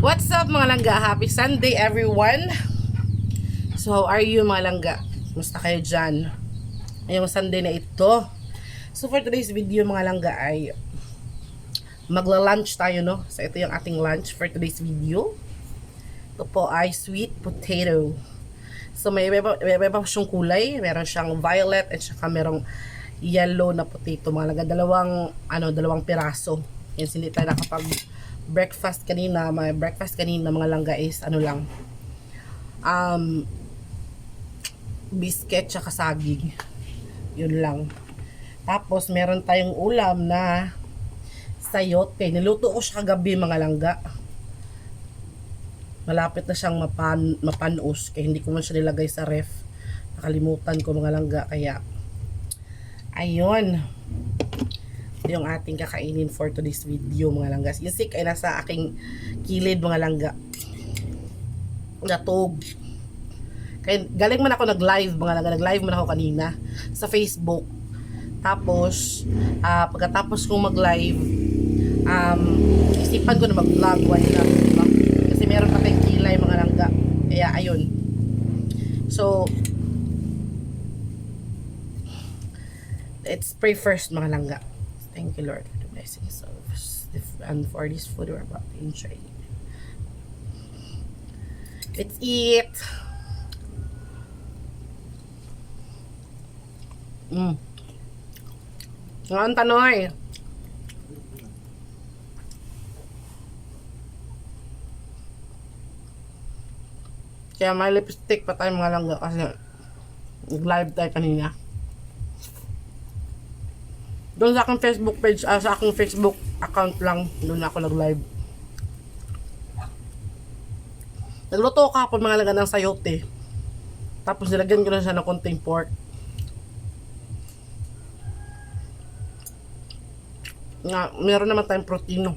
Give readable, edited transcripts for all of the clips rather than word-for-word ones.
What's up mga langga? Happy Sunday everyone! So how are you mga langga? Musta kayo dyan? Ngayong Sunday na ito. So for today's video mga langga ay magla-lunch tayo, no? So ito yung ating lunch for today's video. Ito po ay sweet potato. So may iba pa siyang kulay. Meron siyang violet at saka merong yellow na potato mga langga. Dalawang piraso. Yan, hindi tayo nakapag breakfast kanina. My breakfast kanina mga langga is biscuit tsaka saging. Yun lang. Tapos meron tayong ulam na sayote. Niluto ko siya kagabi mga langga. Malapit na siyang mapanos kaya hindi ko man siya nilagay sa ref. Nakalimutan ko mga langga kaya ayun yung ating kakainin for today's video mga langga. Yung sik ay nasa aking kilid mga langga. Natog. Kaya galing man ako nag-live mga langga. Nag-live man ako kanina sa Facebook. Tapos pagkatapos kong mag-live isipan ko na mag-vlog. Why not, diba? Kasi meron pa tayong kilay mga langga. Kaya ayun. So let's pray first mga langga. Thank you, Lord, for the blessings of and for this food we're about to enjoy. Let's eat. Ngayon tanoy. Kaya may lipstick pa tayo mga langga kasi nag-live tayo kanina. Doon sa aking Facebook page, sa aking Facebook account lang, doon ako nag-live. Nagluto ko kapon mga langga ng sayote. Tapos nilagyan ko na siya ng konting pork. Meron naman tayong protein.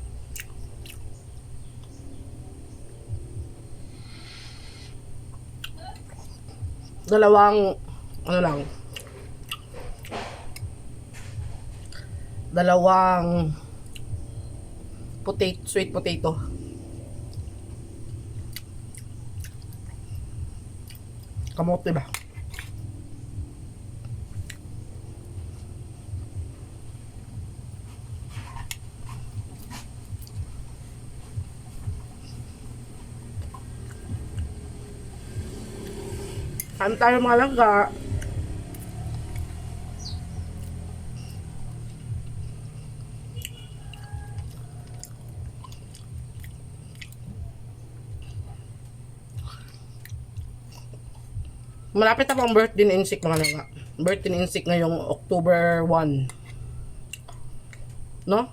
Dalawang sweet potato. Kamote ba? Kain tayo mga langga. Malapit na po ang birthday ni Insik mga langga. Birthday ni Insik ngayong October 1. No?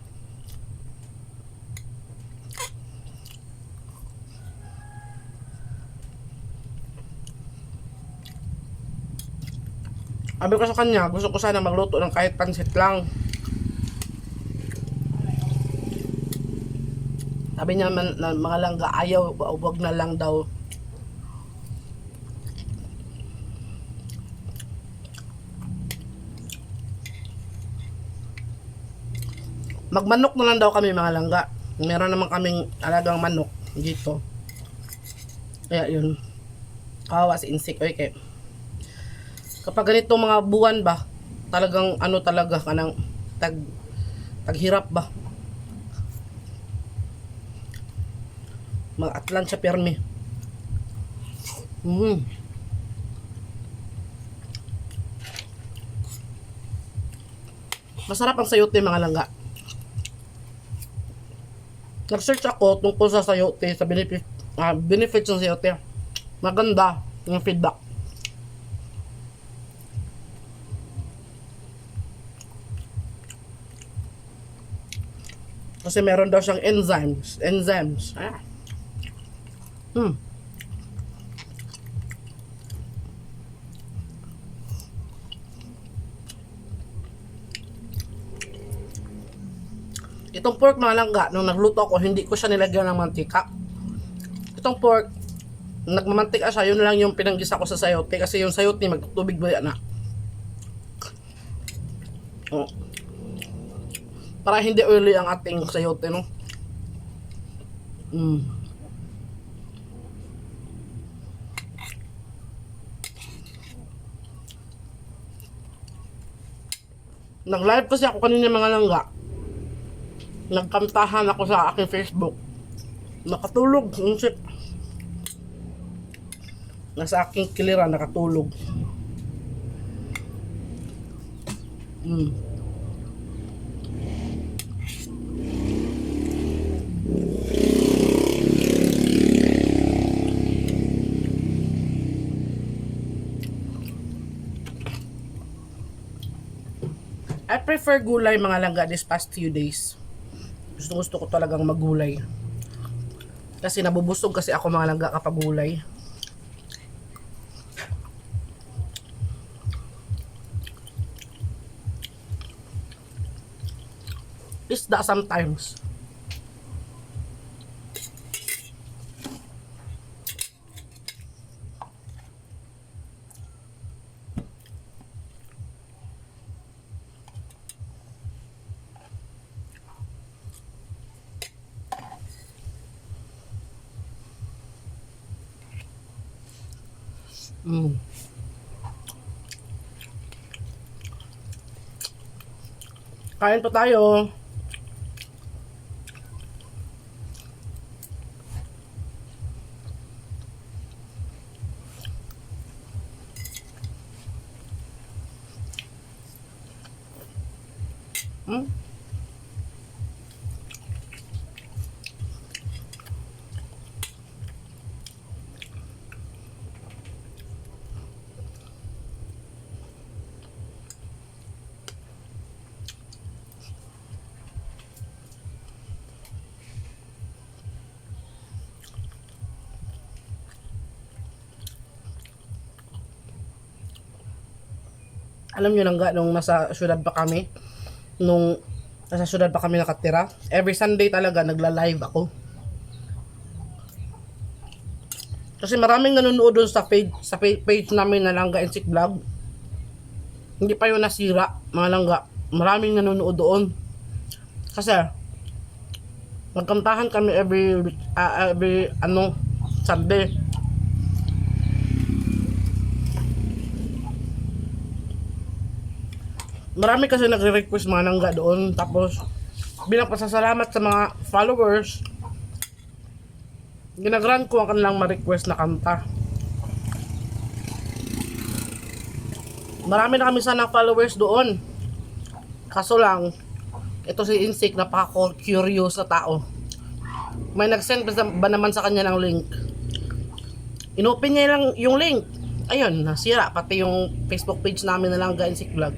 Sabi ko sa kanya, gusto ko sana magluto ng kahit pansit lang. Sabi niya mga langga, ayaw, wag na lang daw. Magmanok na lang daw kami mga langga. Meron naman kaming alagang manok dito. Kaya yun. Kawawa si Insik. Okay. Kapag ganito mga buwan ba, talagang talaga kanang taghirap ba. Mag-atlan siya permi. Masarap ang sayote mga langga. Nag-search ako tungkol sa sayote, sa benefits ng sayote. Maganda yung feedback. Kasi meron daw siyang enzymes. Itong pork mga langga, nung nagluto ako, hindi ko siya nilagyan ng mantika. Itong pork, nagmamantika siya, yun lang yung pinanggisa ko sa sayote. Kasi yung sayote, magtutubig ba yan na. Para hindi oily ang ating sayote, no? Nag-live kasi ako kanina mga langga. Nagkantahan ako sa aking Facebook. Nakatulog. Shit. Nasa aking kilira, nakatulog. I prefer gulay mga langga this past few days. Gusto ko talagang magulay. Kasi nabubusog kasi ako mga langga kapag gulay. Isda sometimes. Kain pa tayo. Alam nyo langga, nung nasa syudad pa kami, nakatira, every Sunday talaga nagla-live ako. Kasi maraming nanonood doon sa page namin na Langga and Sick Vlog. Hindi pa yun nasira, mga langga. Maraming nanonood doon. Kasi nagkantahan kami every Sunday. Marami kasi nagre-request mga langga doon. Tapos bilang pasasalamat sa mga followers, ginagran ko ang kanilang ma-request na kanta. Marami na kami sana followers doon. Kaso lang, ito si Insik, napaka-curious na tao. May nag-send ba naman sa kanya ng link. Inopen niya lang yung link. Ayun, nasira. Pati yung Facebook page namin na Langga and Sick Vlog.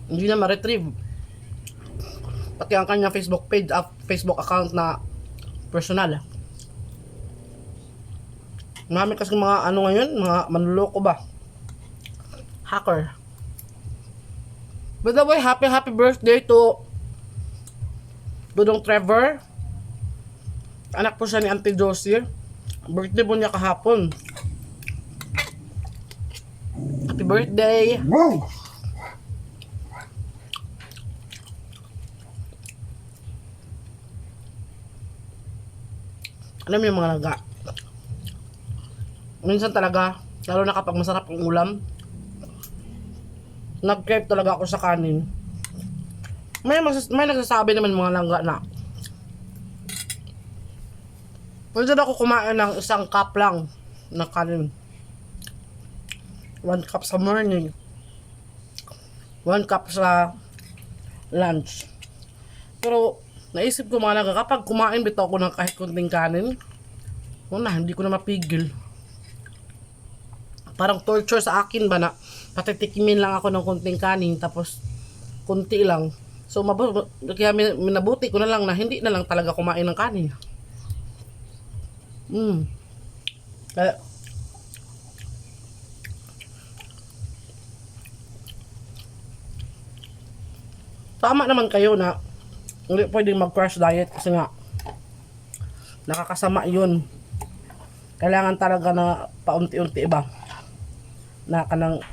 Hindi na ma-retrieve. Pati ang kanyang Facebook page, Facebook account na personal. Marami kasi mga ano ngayon, mga manluloko ba? Hacker. By the way, happy birthday to Dudong Trevor. Anak po siya ni Auntie Josie. Birthday po niya kahapon. Happy birthday! Wow! Alam mo yung mga laga, minsan talaga, lalo na kapag masarap ang ulam, nag-crave talaga ako sa kanin. May nagsasabi naman mga langga na pwede ako kumain ng isang cup lang ng kanin. 1 cup sa morning, 1 cup sa lunch. Pero naisip ko mga langga, kapag kumain bitaw ako ng kahit kunting kanin, hindi ko na mapigil. Parang torture sa akin ba na patitikimin lang ako ng kunting kanin tapos kunti lang. So kaya minabuti ko na lang na hindi na lang talaga kumain ng kanin. Kaya tama naman kayo na hindi pwedeng mag-crash diet kasi nga nakakasama yun. Kailangan talaga na paunti-unti ba na kanang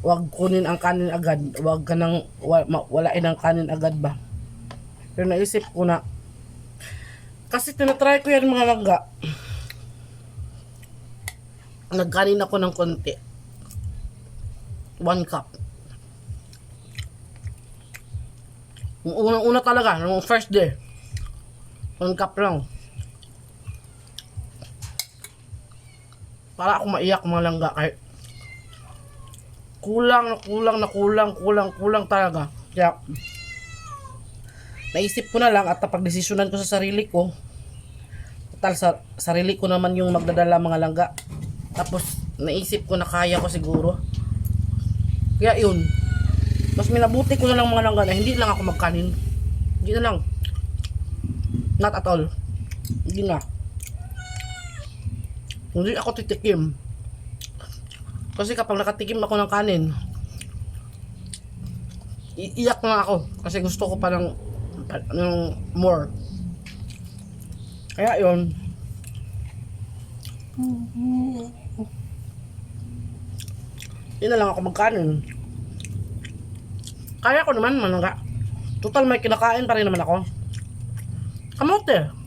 wag kunin ang kanin agad, wag ka nang walain ang kanin agad ba. Pero naisip ko na kasi tinatry ko yan mga langga, nagkanin ako ng konti 1 cup. Yung unang-una talaga, nung first day, 1 cup lang. Para ako maiyak mga langga kahit kulang talaga. Kaya naisip ko na lang at napagdesisyonan ko sa sarili ko. Total sa sarili ko naman yung magdadala mga langga. Tapos naisip ko na kaya ko siguro. Kaya yun. Mas minabuti ko na lang mga langga na hindi lang ako magkanin. Hindi na lang. Not at all. Hindi na. Hindi ako titikim. Kasi kapag nakatikim ako ng kanin, iiyak na ako. Kasi gusto ko pa ng more. Kaya yun. Hindi na lang ako magkanin. Kaya ko naman manangga. Total may kinakain pa rin naman ako. Kamote.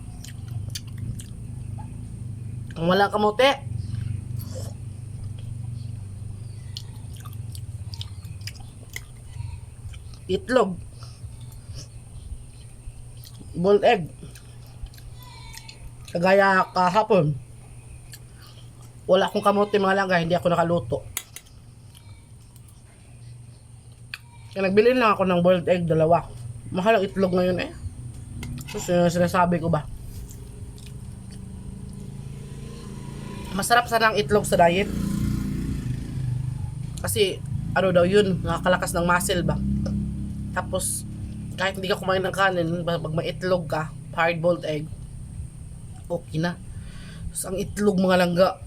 Kung wala kamote, itlog, boiled egg. Kagaya kahapon, wala akong kamote mga langga, hindi ako nakaluto. Kaya nagbili lang ako ng boiled egg, 2. Mahal ang itlog ngayon eh. So sinasabi ko ba, masarap sana ang itlog sa diet. Kasi ano daw yun, nakakalakas ng muscle ba. Tapos kahit hindi ka kumain ng kanin, pag may itlog ka, hard boiled egg, okay na. So, ang itlog mga langga,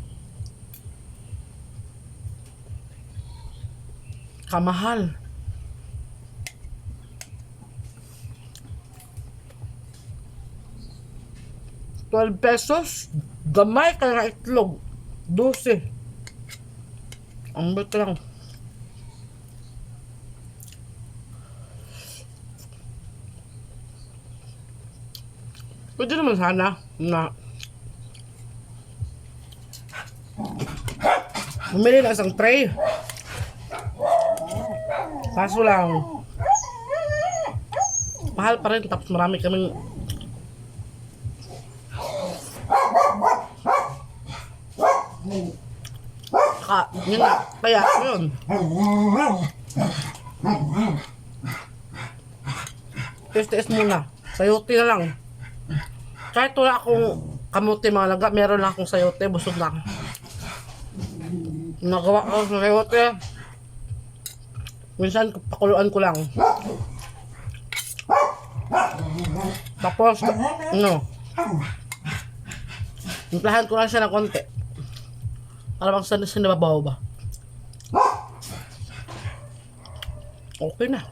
kamahal. 12 pesos. Gamay ka na itlog. 12. Ang bet lang. Pwede naman sana na bumili ng isang tray. Kaso lang, mahal pa rin. Tapos marami kaming yun na. Kaya yun, tiis muna. Sayote na lang. Kahit wala akong kamote mga langga, meron lang akong sayote. Busog na ako. Nagawa ko sa sayote. Minsan pakuluan ko lang. Tapos implahan ko lang siya ng konti. Para bang sinababaw ba? Okay na.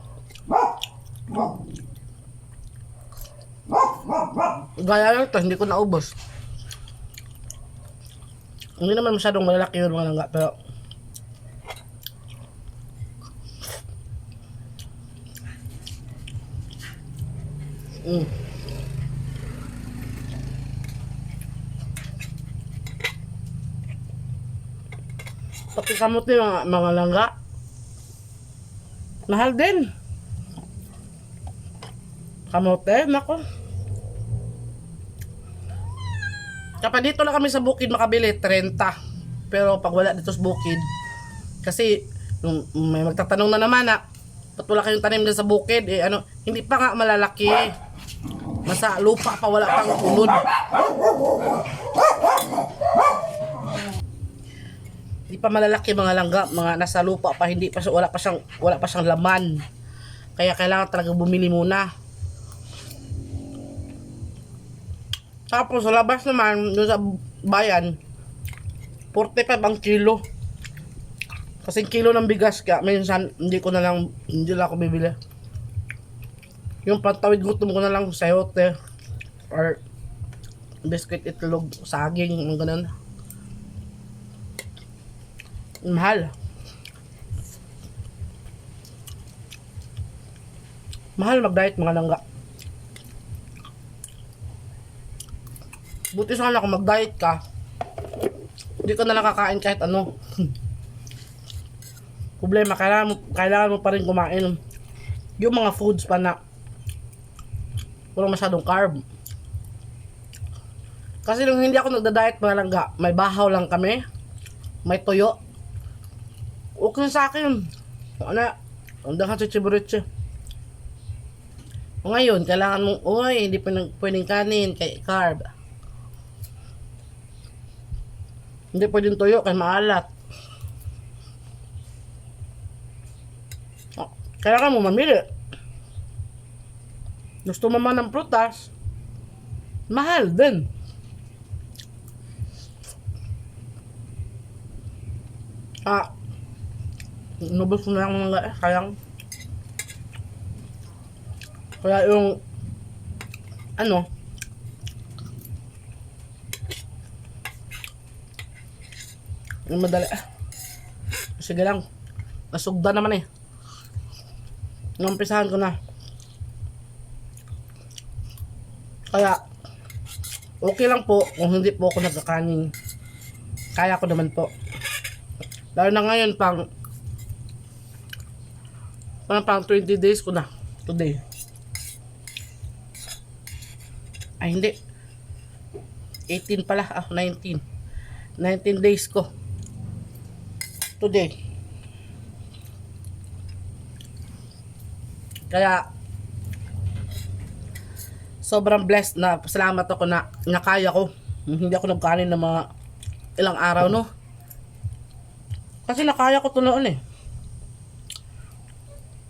Gaya lang ito, hindi ko naubos. Hindi naman masyadong malalaki yun mga langga, pero pati kamote mga langga, mahal din. Kamote, nako. Kapag dito lang kami sa bukid makabili, 30. Pero pag wala dito sa bukid, kasi may magtatanong na naman na, ba't wala kayong tanim din sa bukid? Eh, ano, hindi pa nga malalaki. Nasa lupa pa, wala pang unod. Hindi pa malalaki mga langga, mga nasa lupa pa, hindi pa, wala pa siyang laman. Kaya kailangan talaga bumili muna. Tapos sa labas naman, doon sa bayan, 45 ang kilo. Kasi kilo ng bigas, kaya minsan hindi lang ako bibili. Yung pantawid gutom ko na lang sayote or biscuit, itlog, saging, mga ganun. Mahal. Mahal mag-diet mga langga. Buti sana kung mag-diet ka, hindi ka na lang kakain kahit ano. problema, kailangan mo pa rin kumain yung mga foods pa na walang masyadong carb. Kasi nung hindi ako nagda-diet mga langga, may bahaw lang kami, may toyo. Okay sa akin. Ano, hanggang sa chichiburitse. O ngayon, kailangan mong, hindi pwedeng kanin, kay carb. Hindi pwedeng toyo, kay maalat. Kailangan mo mamili. Gusto mo man ng prutas, mahal din. Nubos ko na lang mga sayang. Kaya yung yung madali sige lang, nasugda naman eh. Numpisahan ko na. Kaya okay lang po kung hindi po ako nagkakanin. Kaya ko naman po. Lalo na ngayon pang 20 days ko na today. Ay hindi, 18 pala, 19 days ko today. Kaya sobrang blessed na, salamat ako na nakaya ko. Hindi ako nagkanin ng mga ilang araw, no? Kasi nakaya ko to noon eh.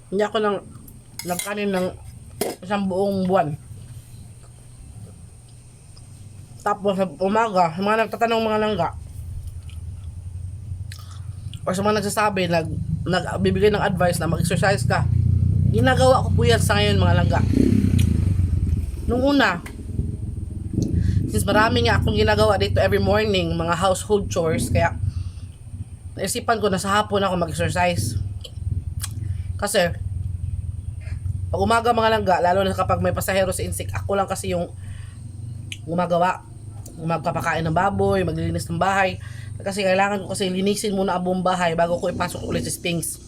Hindi ako nagkanin ng isang buong buwan. Tapos sa umaga, mga nagtatanong mga langga, o sa mga nagsasabi, nagbibigay ng advice na mag-exercise ka, ginagawa ko po yan sa ngayon mga langga. Nung una, since marami nga akong ginagawa dito every morning, mga household chores, kaya naisipan ko na sa hapon ako mag-exercise. Kasi pag umaga mga langga, lalo na kapag may pasahero sa insik, ako lang kasi yung gumagawa, magpapakain ng baboy, maglilinis ng bahay. Kasi kailangan ko kasi linisin muna ang buong bahay bago ko ipasok ulit si Sphinx.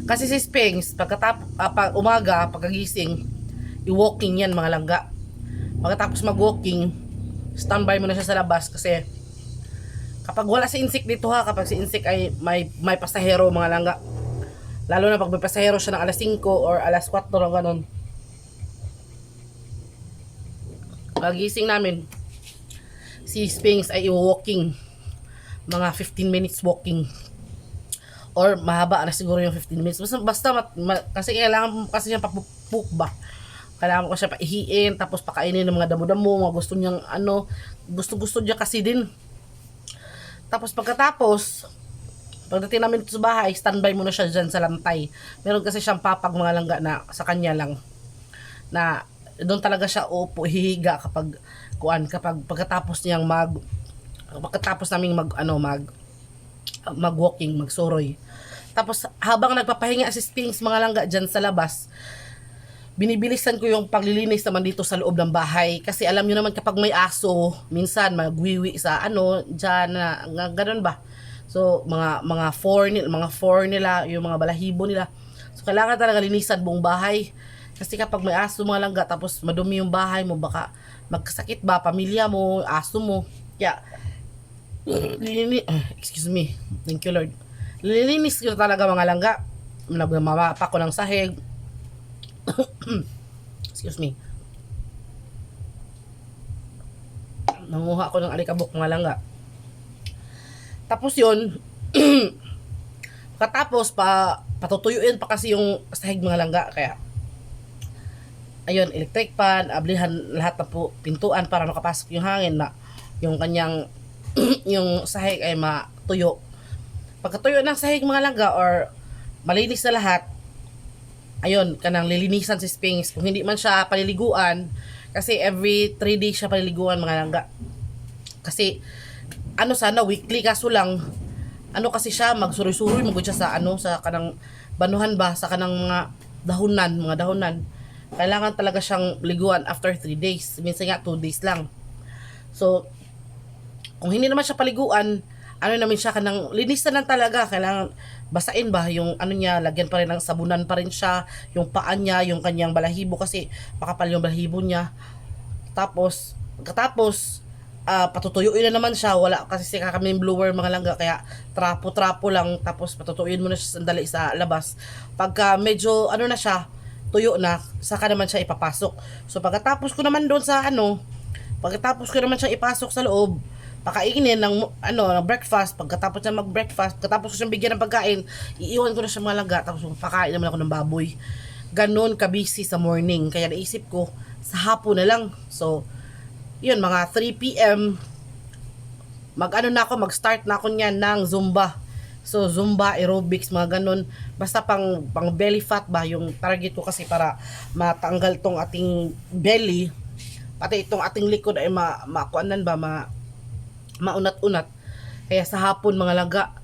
Kasi si Sphinx, pag umaga, pagkagising, i-walking yan mga langga. Pagkatapos mag-walking, standby mo na siya sa labas kasi kapag wala si insik dito kapag si insik ay may pasahero mga langga, lalo na pag may pasahero siya ng alas 5 or alas 4 o ganon, pagising namin, si Sphinx ay i-walking, mga 15 minutes walking. Or mahaba na siguro yung 15 minutes. Basta kasi kailangan mo kasi niya papupuk ba. Kailangan mo kasi paihiin, tapos pakainin ng mga damo-damo, mga gusto niyang gusto niya kasi din. Tapos pagdating namin sa bahay, standby muna siya dyan sa lantay. Meron kasi siyang papag mga langga na sa kanya lang. Na doon talaga siya hihiga kapag pagkatapos niyang pagkatapos naming mag-walking, magsuroy. Tapos habang nagpapahinga si Sphinx mga langga dyan sa labas, binibilisan ko yung paglilinis naman dito sa loob ng bahay. Kasi alam nyo naman kapag may aso, minsan magwiwi sa dyan na ganun ba. So mga four nila, yung mga balahibo nila. So kailangan talaga linisan buong bahay. Kasi kapag may aso mga langga, tapos madumi yung bahay mo, baka magkasakit ba, pamilya mo, aso mo. Kaya excuse me, thank you Lord, lilinis ko talaga mga langga. Nagmamapa ko ng sahig. Excuse me, nanguha ko ng alikabok mga langga. Tapos yun katapos patutuyuin pa kasi yung sahig mga langga. Kaya ayun, electric fan, ablihan lahat na po pintuan para makapasok yung hangin na yung kanyang yung sahig ay matuyo. Pagkatuyo ng sahig mga langga or malinis na lahat, ayun, kanang lilinisan si Sphinx. Kung hindi man siya paliliguan, kasi every 3 days siya paliliguan mga langga. Kasi sana weekly, kaso lang kasi siya magsuroy-suroy magud siya sa kanang banuhan ba, sa kanang mga dahonan. Kailangan talaga siyang liguan after 3 days. Minsan nga 2 days lang. So kung hindi naman siya paliguan, ano namin siya kanang linisan lang talaga, kailangan basain ba yung ano niya, lagyan pa rin ng sabunan pa rin siya, yung paan niya, yung kanyang balahibo kasi makapal yung balahibo niya. Tapos katapos patutuyuin na naman siya, wala kasi si kami blower mga langga, kaya trapo lang, tapos patutuyuin mo na siya sandali sa labas. Pagka medyo ano na siya, tuyo na, saka naman siya ipapasok. So pagkatapos ko naman doon sa ano, pagkatapos ko naman siya ipasok sa loob, pakainin ng ano, ng breakfast. Pagkatapos niya mag-breakfast, pagkatapos ko siyang bigyan ng pagkain, iiwan ko na siya mga langga, tapos pakain naman ako ng baboy. Ganon kabisi sa morning, kaya naisip ko sa hapon na lang. So yun, mga 3 p.m. mag-ano na ako, mag-start na ako niyan ng Zumba. So Zumba, aerobics, mga ganun. Basta pang belly fat ba yung target ko, kasi para matanggal tong ating belly, pati itong ating likod ay makuanan ba, maunat-unat. Kaya sa hapon mga langga,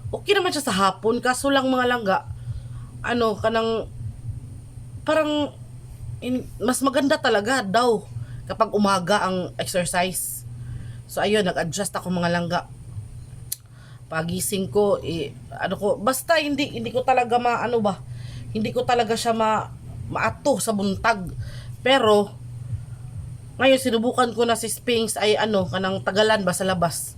okay naman siya sa hapon, kaso lang mga langga, ano, kanang parang mas maganda talaga daw kapag umaga ang exercise. So ayun, nag-adjust ako mga langga. Pagising ko, ano ko, basta hindi ko talaga maano ba, hindi ko talaga siya maato sa buntag. Pero ngayon sinubukan ko na si Sphinx ay ano, kanang tagalan ba sa labas.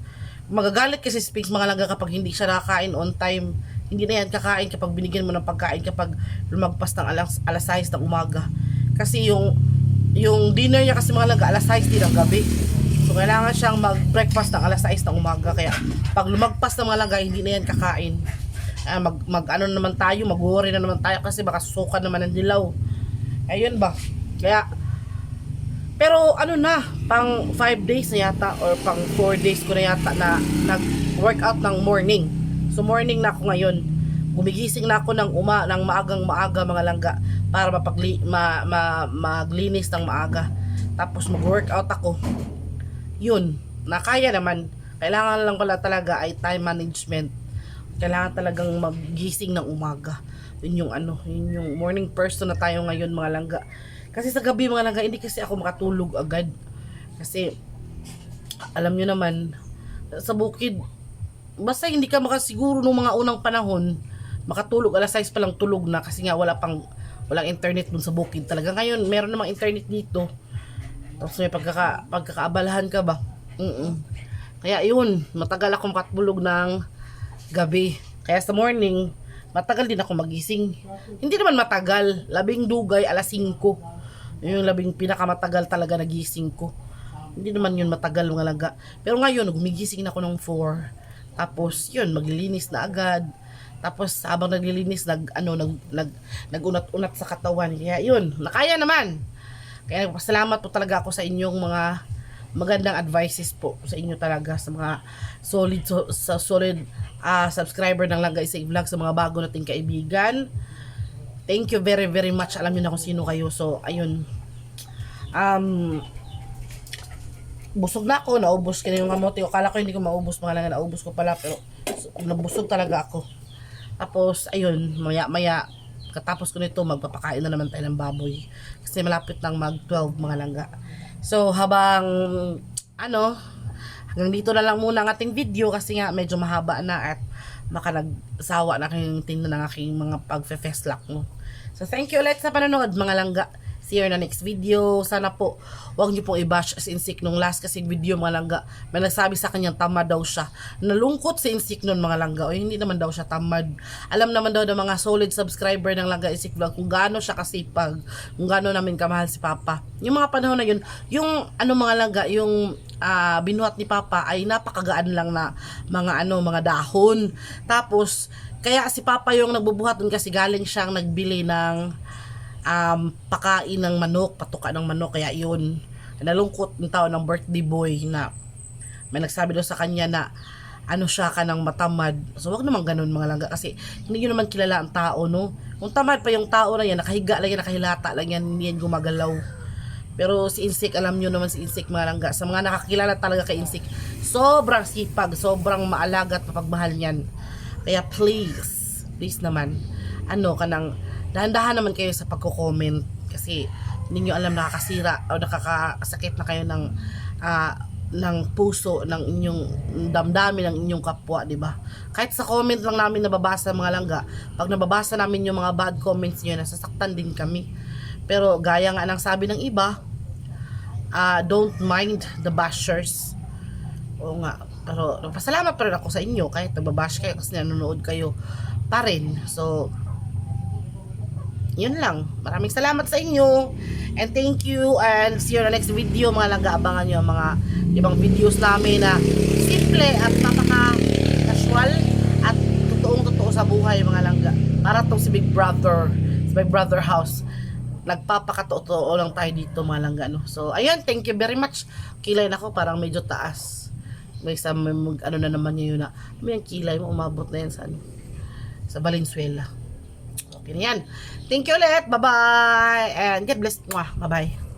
Magagalit kasi si Sphinx mga langga kapag hindi siya nakakain on time. Hindi na yan kakain kapag binigyan mo ng pagkain kapag lumagpas ng alas 6 ng umaga. Kasi yung dinner niya kasi mga langga alas 6 din ng gabi. So kailangan siyang mag-breakfast ng alas 6 ng umaga, kaya pag lumagpas ng mga langga hindi na yan kakain. Ano naman tayo, mag-worry na naman tayo kasi baka susukan naman ng dilaw. Ayun ba? Kaya pero ano na, pang 5 days na yata or pang 4 days ko na yata na nag-workout ng morning. So morning na ako ngayon. Gumigising na ako ng maagang maaga mga langga para maglinis ng maaga. Tapos mag-workout ako. Yun, nakaya naman. Kailangan lang pala talaga ay time management. Kailangan talagang maggising ng umaga. Yun yung morning person na tayo ngayon mga langga. Kasi sa gabi mga langga, hindi kasi ako makatulog agad. Kasi alam nyo naman, sa bukid, basta hindi ka makasiguro nung mga unang panahon, makatulog alas 6 pa lang tulog na, kasi nga walang internet dun sa bukid talaga. Ngayon meron namang internet dito, tapos may pagkakaabalahan ka ba. Kaya yun, matagal ako makatulog ng gabi. Kaya sa morning matagal din ako magising. Hindi naman matagal, labing dugay alas 5, yung labing pinakamatagal talaga nagising ko. Hindi naman yun matagal mga langga. Pero ngayon gumigising na ako ng 4. Tapos yun, maglilinis na agad. Tapos habang naglilinis nagunat-unat sa katawan. Kaya yun, nakaya naman. Kaya pasalamat po talaga ako sa inyong mga magandang advices po sa inyo talaga, sa mga solid subscriber ng Langga Isay Vlog, sa mga bago nating kaibigan. Thank you very very much. Alam niyo na kung sino kayo. So ayun, busog na ako, naubos ko na yung kamote. Akala ko hindi ko maubos mga langga, naubos ko pala, pero nabusog talaga ako. Tapos ayun, maya katapos ko nito, magpapakain na naman tayo ng baboy kasi malapit nang mag 12 mga langga. So habang hanggang dito na lang muna ang ating video, kasi nga medyo mahaba na at baka nagsawa na kayong tingnan ng aking mga pagfe-festlak mo. So thank you ulit sa panonood mga langga. See you in the next video. Sana po huwag niyo pong i-bash si Insik nung last kasi video mga langga. May nagsabi sa kanya tamad daw siya. Nalungkot si Insik nun mga langga. O hindi naman daw siya tamad. Alam naman daw ng mga solid subscriber ng Langga Insik Vlog kung gaano siya kasipag, kung gaano namin kamahal si Papa. Yung mga panahon na yun, yung mga langga, yung binuhat ni Papa ay napakagaan lang na mga dahon. Tapos kaya si Papa yung nagbubuhat dun kasi galing siyang nagbili ng pakain ng manok, patuka ng manok. Kaya yun, nalungkot ng tao ng birthday boy na may nagsabi daw sa kanya na siya ka ng matamad. So wag naman ganun mga langga, kasi hindi nyo naman kilala ang tao, no? Kung tamad pa yung tao na yan, nakahiga lang yan, nakahilata lang yan, hindi yan gumagalaw. Pero si Insik, alam nyo naman si Insik mga langga, sa mga nakakilala talaga kay Insik, sobrang sipag, sobrang maalaga at mapagmahal niyan. Kaya please naman, kanang dahan-dahan naman kayo sa pagko-comment, kasi hindi nyo alam, nakakasira o nakakasakit na kayo ng ng puso ng inyong damdamin ng inyong kapwa, di ba? Kahit sa comment lang namin nababasa mga langga, pag nababasa namin yung mga bad comments niyo, nasasaktan din kami. Pero gaya nga ng sabi ng iba, don't mind the bashers. Oo nga, pero nagpasalamat pa rin ako sa inyo kahit nagbabash kayo kasi nanonood kayo pa rin. So yun lang. Maraming salamat sa inyo. And thank you. And see you on the next video. Mga langga, abangan nyo ang mga ibang videos namin na simple at napaka-casual at totoong-totoo sa buhay, mga langga. Para tong si Big Brother, si Big Brother House. Nagpapakatotoo lang tayo dito, mga langga. No? So, ayun. Thank you very much. Kilay na ako. Parang medyo taas. May ano na naman yun na. May kilay mo. Umabot na yan sa Valenzuela. Okay na yan. Thank you ulit. Bye-bye. And God bless. Bye-bye.